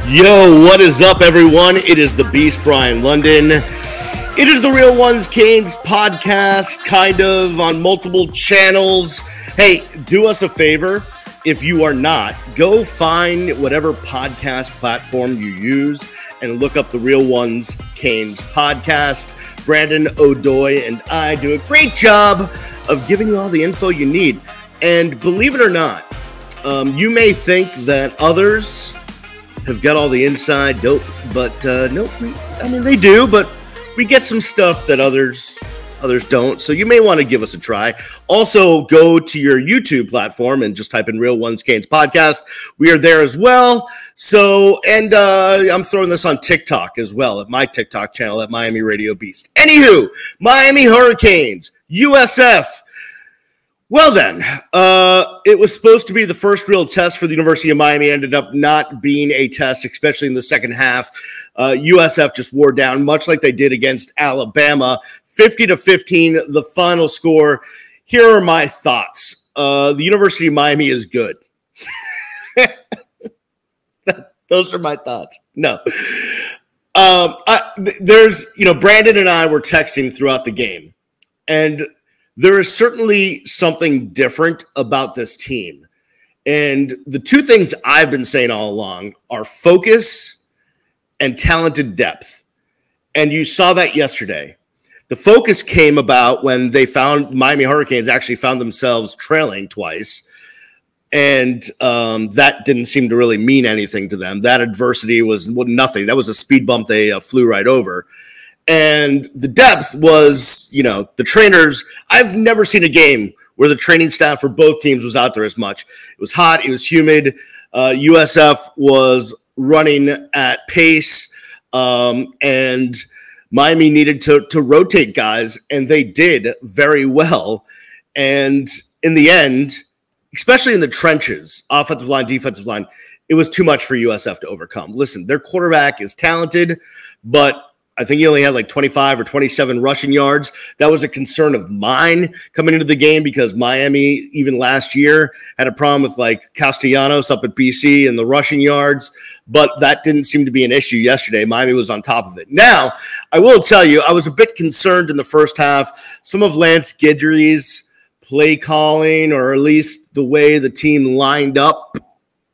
Yo, what is up, everyone? It is the Beast, Brian London. It is the Real Ones Canes podcast, kind of on multiple channels. Hey, do us a favor. If you are not, go find whatever podcast platform you use and look up the Real Ones Canes podcast. Brandon O'Doy and I do a great job of giving you all the info you need. And believe it or not, you may think that others have got all the inside dope, but nope. They do, but we get some stuff that others don't. So you may want to give us a try. Also, go to your YouTube platform and just type in Real Ones Canes podcast. We are there as well. So, and I'm throwing this on TikTok as well, at my TikTok channel at Miami Radio Beast. Anywho, Miami Hurricanes, USF. Well then, it was supposed to be the first real test for the University of Miami. Ended up not being a test, especially in the second half. USF just wore down, much like they did against Alabama. 50-15, the final score. Here are my thoughts. The University of Miami is good. Those are my thoughts. No. Brandon and I were texting throughout the game, and there is certainly something different about this team. And the two things I've been saying all along are focus and talented depth. And you saw that yesterday. The focus came about when Miami Hurricanes actually found themselves trailing twice. And that didn't seem to really mean anything to them. That adversity was nothing. That was a speed bump they flew right over. And the depth was, the trainers. I've never seen a game where the training staff for both teams was out there as much. It was hot. It was humid. USF was running at pace. And Miami needed to rotate guys, and they did very well. And in the end, especially in the trenches, offensive line, defensive line, it was too much for USF to overcome. Listen, their quarterback is talented, but I think he only had like 25 or 27 rushing yards. That was a concern of mine coming into the game because Miami, even last year, had a problem with like Castellanos up at BC and the rushing yards, but that didn't seem to be an issue yesterday. Miami was on top of it. Now, I will tell you, I was a bit concerned in the first half. Some of Lance Guidry's play calling, or at least the way the team lined up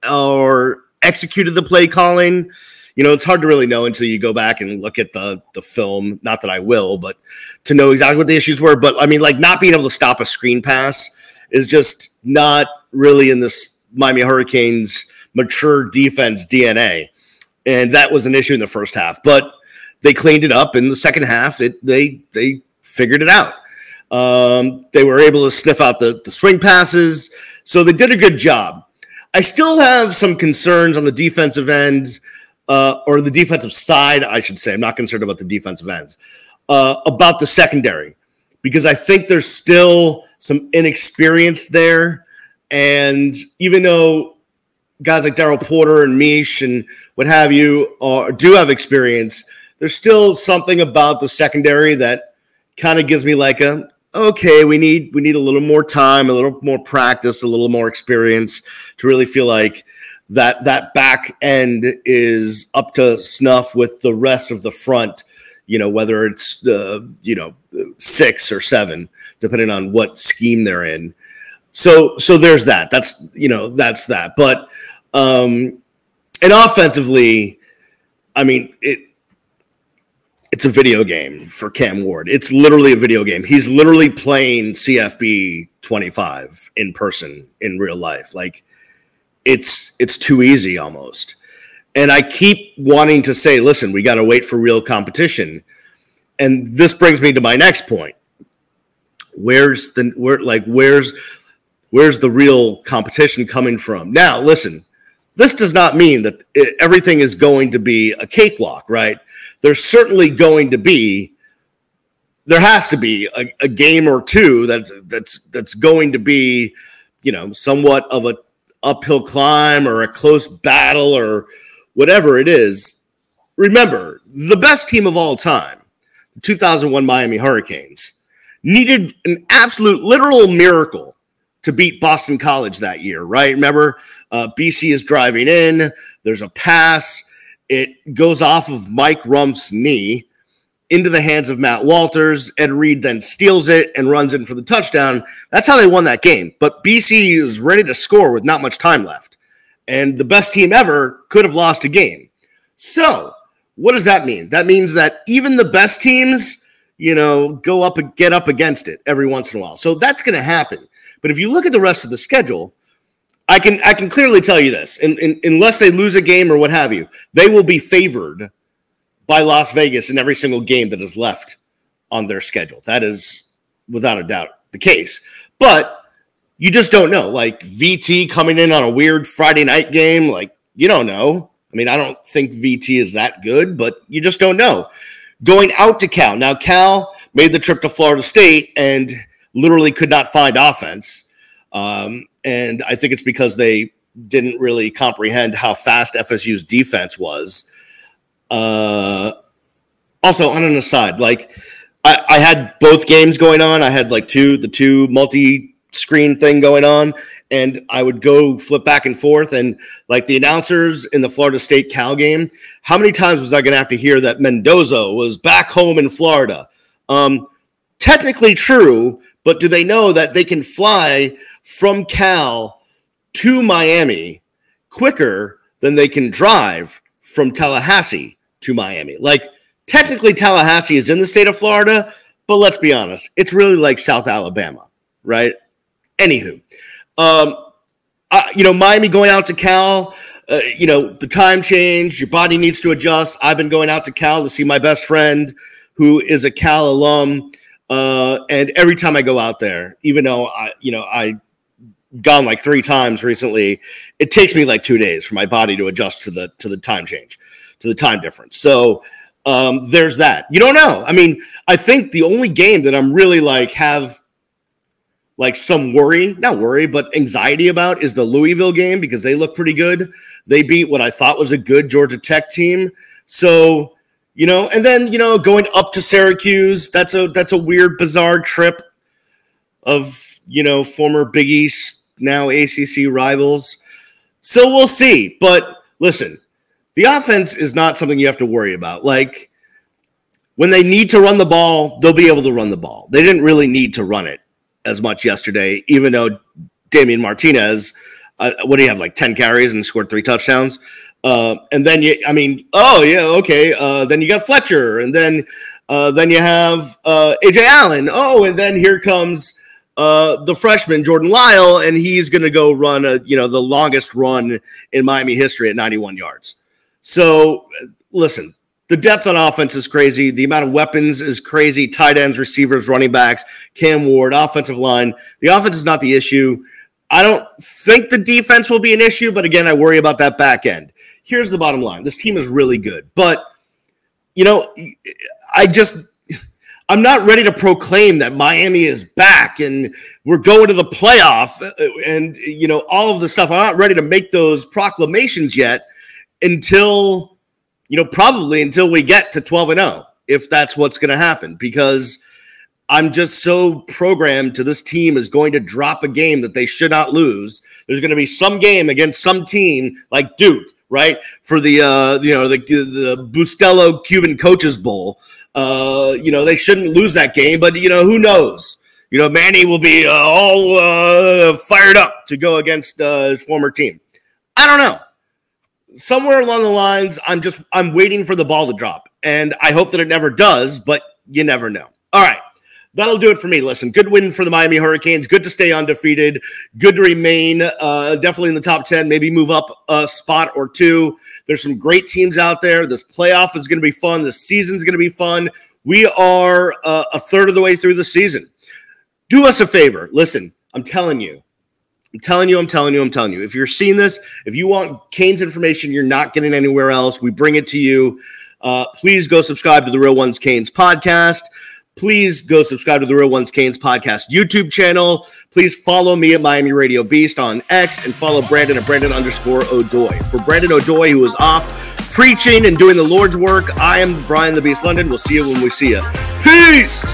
or executed the play calling, it's hard to really know until you go back and look at the film. Not that I will, but to know exactly what the issues were. But, not being able to stop a screen pass is just not really in this Miami Hurricanes mature defense DNA. And that was an issue in the first half. But they cleaned it up in the second half. They figured it out. They were able to sniff out the swing passes. So they did a good job. I still have some concerns on the defensive end. Or the defensive side, I should say. I'm not concerned about the defensive ends. About the secondary, because I think there's still some inexperience there. And even though guys like Darryl Porter and Mish and what have you do have experience, there's still something about the secondary that kind of gives me like we need a little more time, a little more practice, a little more experience to really feel like that back end is up to snuff with the rest of the front, whether it's 6 or 7, depending on what scheme they're in. So there's that. That's that. But and offensively, it's a video game for Cam Ward. It's literally a video game. He's literally playing CFB 25 in person in real life. Like, it's too easy almost. And I keep wanting to say, listen, we got to wait for real competition. And this brings me to my next point. Where's the real competition coming from? Now, listen, this does not mean that everything is going to be a cakewalk, right? There's certainly going to be, there has to be a game or two that's going to be, somewhat of a uphill climb or a close battle or whatever it is. Remember, the best team of all time, the 2001 Miami Hurricanes, needed an absolute literal miracle to beat Boston College that year, right? Remember, BC is driving in. There's a pass. It goes off of Mike Rumpf's knee into the hands of Matt Walters. Ed Reed then steals it and runs in for the touchdown. That's how they won that game. But BC is ready to score with not much time left. And the best team ever could have lost a game. So what does that mean? That means that even the best teams, go up and get up against it every once in a while. So that's going to happen. But if you look at the rest of the schedule, I can clearly tell you this. Unless they lose a game or what have you, they will be favored by Las Vegas in every single game that is left on their schedule. That is without a doubt the case. But you just don't know. Like VT coming in on a weird Friday night game, you don't know. I mean, I don't think VT is that good, but you just don't know. Going out to Cal. Now, Cal made the trip to Florida State and literally could not find offense. And I think it's because they didn't really comprehend how fast FSU's defense was. Also, on an aside, I had both games going on. I had the two multi-screen thing going on, and I would go flip back and forth. And the announcers in the Florida State Cal game, how many times was I going to have to hear that Mendoza was back home in Florida? Technically true, but do they know that they can fly from Cal to Miami quicker than they can drive from Tallahassee to Miami? Technically Tallahassee is in the state of Florida, but let's be honest, it's really like South Alabama, right? Anywho, Miami going out to Cal, the time change, your body needs to adjust. I've been going out to Cal to see my best friend who is a Cal alum. And every time I go out there, even though I gone 3 times recently, it takes me 2 days for my body to adjust to the time change, to the time difference. So there's that. You don't know. I mean, I think the only game that I'm really have some not worry, but anxiety about is the Louisville game, because they look pretty good. They beat what I thought was a good Georgia Tech team. So, and then, going up to Syracuse, that's a weird, bizarre trip of, former Big East, now ACC rivals. So we'll see. But listen, the offense is not something you have to worry about. When they need to run the ball, they'll be able to run the ball. They didn't really need to run it as much yesterday, even though Damian Martinez, what do you have, 10 carries and scored 3 touchdowns? And then then you got Fletcher, and then you have AJ Allen. Oh, and then here comes the freshman Jordan Lyle, and he's going to go run the longest run in Miami history at 91 yards. So listen, the depth on offense is crazy. The amount of weapons is crazy. Tight ends, receivers, running backs, Cam Ward, offensive line. The offense is not the issue. I don't think the defense will be an issue, but again, I worry about that back end. Here's the bottom line. This team is really good, but I'm not ready to proclaim that Miami is back and we're going to the playoff and, all of the stuff. I'm not ready to make those proclamations yet until, probably until we get to 12-0, if that's what's going to happen, because I'm just so programmed to this team is going to drop a game that they should not lose. There's going to be some game against some team like Duke, right? For the Bustelo Cuban Coaches Bowl. They shouldn't lose that game, but who knows? Manny will be all fired up to go against his former team. I don't know. Somewhere along the lines, I'm waiting for the ball to drop, and I hope that it never does, but you never know. All right. That'll do it for me. Listen, good win for the Miami Hurricanes. Good to stay undefeated. Good to remain definitely in the top 10, maybe move up a spot or 2. There's some great teams out there. This playoff is going to be fun. This season's going to be fun. We are a third of the way through the season. Do us a favor. Listen, I'm telling you. If you're seeing this, if you want Canes information you're not getting anywhere else, we bring it to you. Please go subscribe to the Real Ones Canes podcast. Please go subscribe to the Real Ones Canes podcast YouTube channel. Please follow me at Miami Radio Beast on X and follow Brandon at Brandon_O'Doy. For Brandon O'Doy, who is off preaching and doing the Lord's work, I am Brian the Beast London. We'll see you when we see you. Peace!